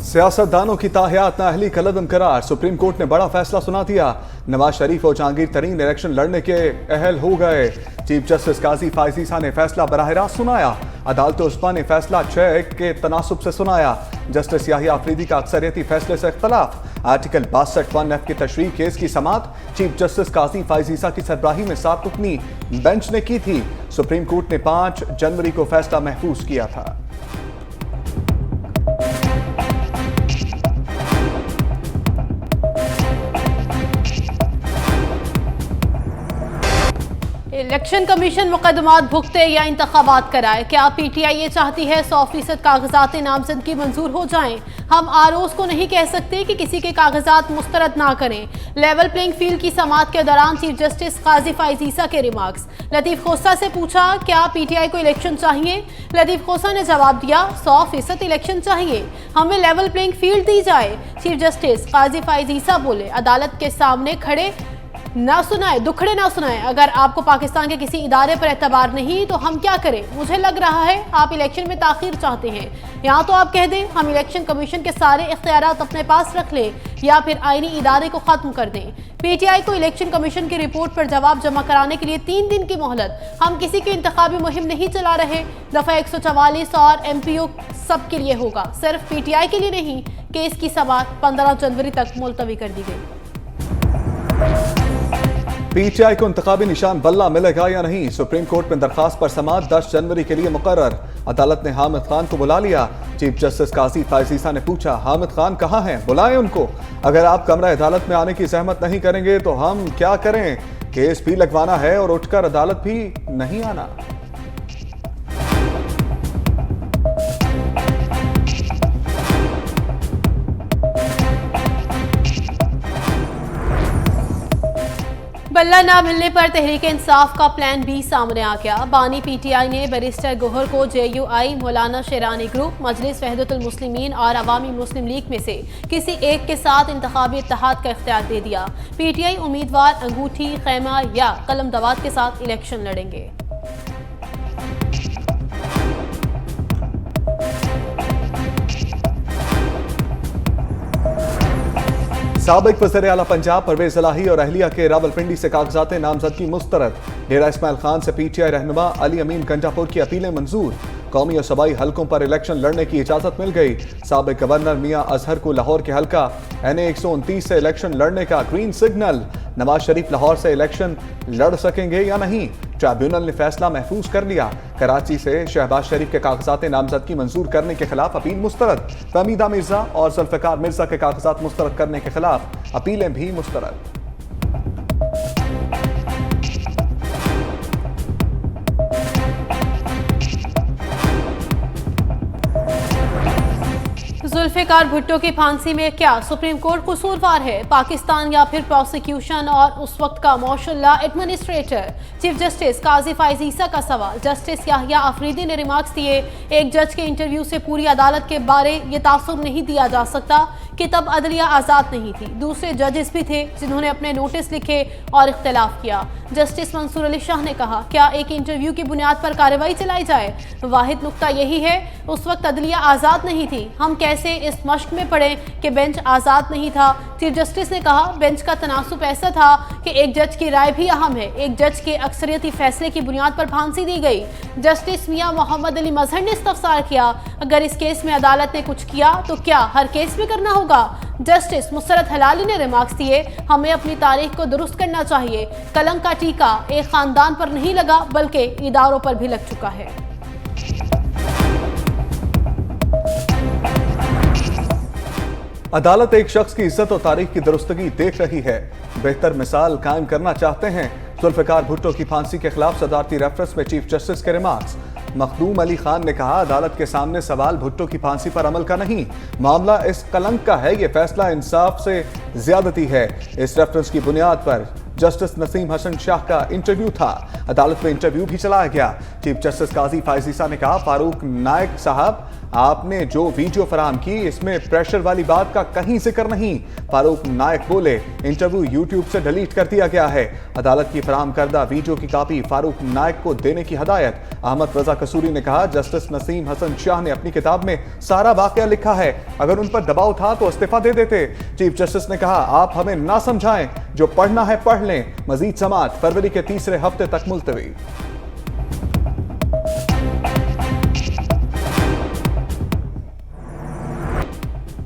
सियासतदानों की ताहियात नाअहली का लदम करार। सुप्रीम कोर्ट ने बड़ा फैसला सुना दिया। नवाज शरीफ और जहांगीर तरीन इलेक्शन लड़ने के अहल हो गए। चीफ जस्टिस काजी फायज ईसा ने फैसला बराह रास्त सुनाया। अदालत उस्मा ने फैसला 6 के तनासुब से सुनाया। जस्टिस याहिया अफरीदी का अक्सरियती फैसले से इख्तलाफ। आर्टिकल 62(1)(f) की तशरीह केस की समाअत चीफ जस्टिस काजी फायज ईसा की सरबराही में 7 रुकनी बेंच ने की थी। सुप्रीम कोर्ट ने 5 जनवरी को फैसला महफूज किया था। इलेक्शन कमीशन मुकदमात भुगते या इंतखाबात कराए। क्या पीटीआई ये चाहती है 100% कागजात नामजदगी मंजूर हो जाएं? हम आरओज़ को नहीं कह सकते कि किसी के कागजात मुस्तरद ना करें। लेवल प्लेइंग फील्ड की समाअत के दौरान चीफ जस्टिस काजी फायज ईसा के रिमार्क्स। लतीफ खोसा से पूछा क्या पीटीआई को इलेक्शन चाहिए? लतीफ खोसा ने जवाब दिया 100% इलेक्शन चाहिए, हमें लेवल प्लेइंग फील्ड दी जाए। चीफ जस्टिस काजी फायज ईसा बोले अदालत के सामने खड़े ना सुनाए, दुखड़े ना सुनाए। अगर आपको पाकिस्तान के किसी इदारे पर एतबार नहीं तो हम क्या करें? मुझे लग रहा है आप इलेक्शन में ताखीर चाहते हैं। यहाँ तो आप कह दें हम इलेक्शन कमीशन के सारे इख्तियारात अपने पास रख लें या फिर आईनी इदारे को खत्म कर दें। पीटीआई को इलेक्शन कमीशन की रिपोर्ट पर जवाब जमा कराने के लिए 3 दिन की मोहलत। हम किसी की इंतखाबी मुहिम नहीं चला रहे। दफा 144 और एमपीओ सबके लिए होगा, सिर्फ पीटीआई के लिए नहीं। केस की समाअत 15 जनवरी तक मुलतवी कर दी गई। पीटीआई को इंतखाबी निशान बल्ला मिलेगा या नहीं? सुप्रीम कोर्ट में दरखास्त पर समाअत 10 जनवरी के लिए मुकर्रर। अदालत ने हामिद खान को बुला लिया। चीफ जस्टिस काजी फायज ईसा ने पूछा हामिद खान कहां हैं, बुलाएं उनको। अगर आप कमरा अदालत में आने की जहमत नहीं करेंगे तो हम क्या करें? केस भी लगवाना है और उठकर अदालत भी नहीं आना। बल्ला ना मिलने पर तहरीक इंसाफ का प्लान बी सामने आ गया। बानी पीटीआई ने बैरिस्टर गोहर को जेयूआई, मौलाना शेरानी ग्रुप, मजलिस वहदतुल मुस्लिमीन और अवामी मुस्लिम लीग में से किसी एक के साथ इंतखाबी इत्तेहाद का इख्तियार दे दिया। पीटीआई उम्मीदवार अंगूठी, खैमा या कलम दवात के साथ इलेक्शन लड़ेंगे। साबिक वज़ीर आला पंजाब परवेज इलाही और अहलिया के रावलपिंडी से कागजात नामजदगी मुस्तरद। डेरा इस्माइल खान से पीटीआई रहनुमा अली अमीन गंजापुर की अपीलें मंजूर। कौमी और सूबाई हलकों पर इलेक्शन लड़ने की इजाजत मिल गई। साबिक गवर्नर मियां अजहर को लाहौर के हलका NA 129 से इलेक्शन लड़ने का ग्रीन सिग्नल। नवाज शरीफ लाहौर से इलेक्शन लड़ सकेंगे या नहीं? ट्रिब्यूनल ने फैसला महफूज कर लिया। कराची से शहबाज शरीफ के कागजात नामजदगी मंजूर करने के खिलाफ अपील मुस्तरद। फहमीदा मिर्जा और जुल्फिकार मिर्जा के कागजात मुस्तरद करने के खिलाफ अपीलें भी मुस्तरद। जुल्फिकार भुट्टो की फांसी में क्या सुप्रीम कोर्ट कसूरवार है? पाकिस्तान या फिर प्रोसिक्यूशन और उस वक्त का martial law administrator? Chief justice Qazi Faez Isa का सवाल। जस्टिस याहिया अफरीदी ने रिमार्क्स दिए एक जज के इंटरव्यू से पूरी अदालत के बारे ये तासुर नहीं दिया जा सकता कि तब अदलिया आज़ाद नहीं थी। दूसरे जजेस भी थे जिन्होंने अपने नोटिस लिखे और इख्तिलाफ किया। जस्टिस मंसूर अली शाह ने कहा क्या एक इंटरव्यू की बुनियाद पर कार्रवाई चलाई जाए? वाहिद नुक्ता यही है उस वक्त अदलिया आज़ाद नहीं थी। हम कैसे इस मश्क में पड़े कि बेंच आज़ाद नहीं था? चीफ जस्टिस ने कहा बेंच का तनासुब ऐसा था कि एक जज की राय भी अहम है। एक जज के अक्सरियती फैसले की बुनियाद पर फांसी दी गई। जस्टिस मियां मोहम्मद अली मजहर ने इस्तफसार किया अगर इस केस में अदालत ने कुछ किया तो क्या हर केस में करना होगा? जस्टिस मुसरत हलाली ने रिमार्क्स दिए हमें अपनी तारीख को दुरुस्त करना चाहिए। कलंक का टीका एक खानदान पर नहीं लगा बल्कि इदारों पर भी लग चुका है। अदालत एक शख्स की इज्जत और तारीख की दुरुस्तगी देख रही है। बेहतर मिसाल कायम करना चाहते हैं। जुल्फिकार भुट्टो की फांसी के खिलाफ सदारती रेफरेंस में चीफ जस्टिस के रिमार्क्स। मखदूम अली खान ने कहा अदालत के सामने सवाल भुट्टो की फांसी पर अमल का नहीं, मामला इस कलंक का है। यह फैसला इंसाफ से ज्यादती है। इस रेफरेंस की बुनियाद पर जस्टिस नसीम हसन शाह का इंटरव्यू था। अदालत में इंटरव्यू भी चलाया गया। चीफ जस्टिस काजी फायज ईसा ने कहा फारूक नायक साहब आपने जो वीडियो फराहम की इसमें प्रेशर वाली बात का कहीं जिक्र नहीं। फारूक नायक बोले, इंटरव्यू यूट्यूब से डिलीट कर दिया गया है। अदालत की फराहम करदा वीडियो की कॉपी फारूक नायक को देने की हदायत। अहमद रजा कसूरी ने कहा, जस्टिस नसीम हसन शाह ने अपनी किताब में सारा वाकया लिखा है, अगर उन पर दबाव था तो इस्तीफा दे देते। चीफ जस्टिस ने कहा, आप हमें ना समझाएं, जो पढ़ना है पढ़ लें। मजीद समाअत फरवरी के तीसरे हफ्ते तक मुलतवी।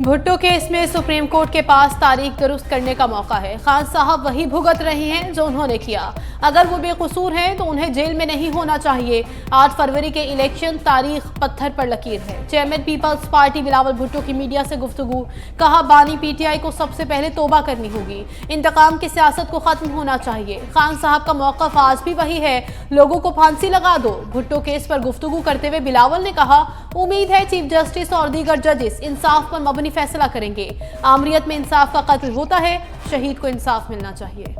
भुट्टो केस में सुप्रीम कोर्ट के पास तारीख दुरुस्त करने का मौका है। खान साहब वही भुगत रहे हैं जो उन्होंने किया। अगर वो बेकसूर हैं तो उन्हें जेल में नहीं होना चाहिए। 8 फरवरी के इलेक्शन तारीख पत्थर पर लकीर है। Chairman peoples party Bilawal Bhutto की मीडिया से गुफ्तगू, कहा बानी पीटीआई को सबसे पहले तौबा करनी होगी, इंतकाम की सियासत को खत्म होना चाहिए। खान साहब का मौक़िफ़ आज भी वही है, लोगों को फांसी लगा दो। भुट्टो केस पर गुफ्तगू करते हुए बिलावल ने कहा, उम्मीद है चीफ जस्टिस और दीगर जजेस इंसाफ पर मबनी फैसला करेंगे। आमरीत में इंसाफ का कत्ल होता है, शहीद को इंसाफ मिलना चाहिए।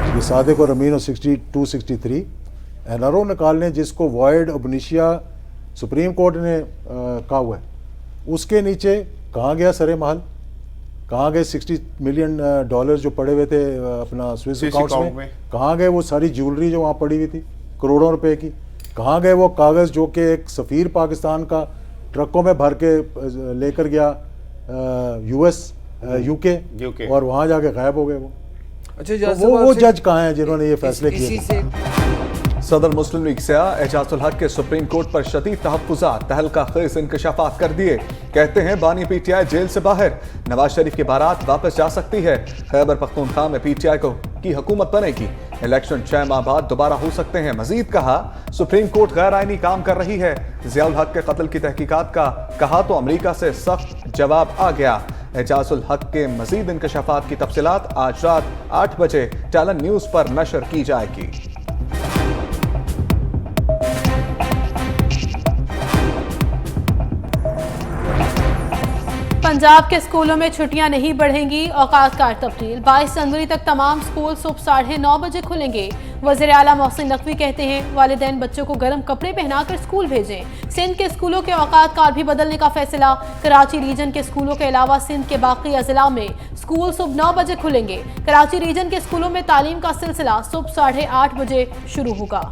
ये सादिक और अमीन और 62-63 एनआरओ निकालने जिसको वॉइड अबनिशिया सुप्रीम कोर्ट ने कहा हुआ है, उसके नीचे कहाँ गया सरे महल, कहाँ गए $60 मिलियन जो पड़े हुए थे अपना स्विस अकाउंट्स में, कहाँ गए वो सारी ज्वेलरी जो वहाँ पड़ी हुई थी करोड़ों रुपए की, कहाँ गए वो कागज़ जो कि एक सफ़ीर पाकिस्तान का ट्रकों में भर के लेकर गया US UK और वहाँ जाके गायब हो गए वो। अच्छा, तो वो जज कहाँ हैं जिन्होंने ये फैसले किए? सदर मुस्लिम लीग सियाह एजाजुल हक के सुप्रीम कोर्ट पर शदीद तहफ़्फ़ुज़ात, तहलका खेज़ इंकशाफात कर दिए। कहते हैं बानी पीटीआई जेल से बाहर, नवाज शरीफ की बारात वापस जा सकती है। खैबर पख्तूनख्वा में पीटीआई की हुकूमत बनेगी। इलेक्शन 6 माह बाद दोबारा हो सकते हैं। मजीद कहा, सुप्रीम कोर्ट गैर आइनी काम कर रही है। ज़ियाउल हक के कत्ल की तहकीकात का कहा तो अमरीका से सख्त जवाब आ गया। एजाजुल हक के मजीद इंकशाफात की तफसीलात आज रात 8 बजे टैलेंट न्यूज़ पर नशर की जाएगी। पंजाब के स्कूलों में छुट्टियां नहीं बढ़ेंगी, औकात कार तब्दील। 22 जनवरी तक तमाम स्कूल सुबह 9:30 बजे खुलेंगे। वज़ीर आला मोहसिन नकवी कहते हैं, वालिदैन बच्चों को गर्म कपड़े पहनाकर स्कूल भेजें। सिंध के स्कूलों के औकात कार भी बदलने का फैसला। कराची रीजन के स्कूलों के अलावा सिंध के बाकी अजला में स्कूल सुबह 9 बजे खुलेंगे। कराची रीजन के स्कूलों में तालीम का सिलसिला सुबह 8:30 बजे शुरू होगा।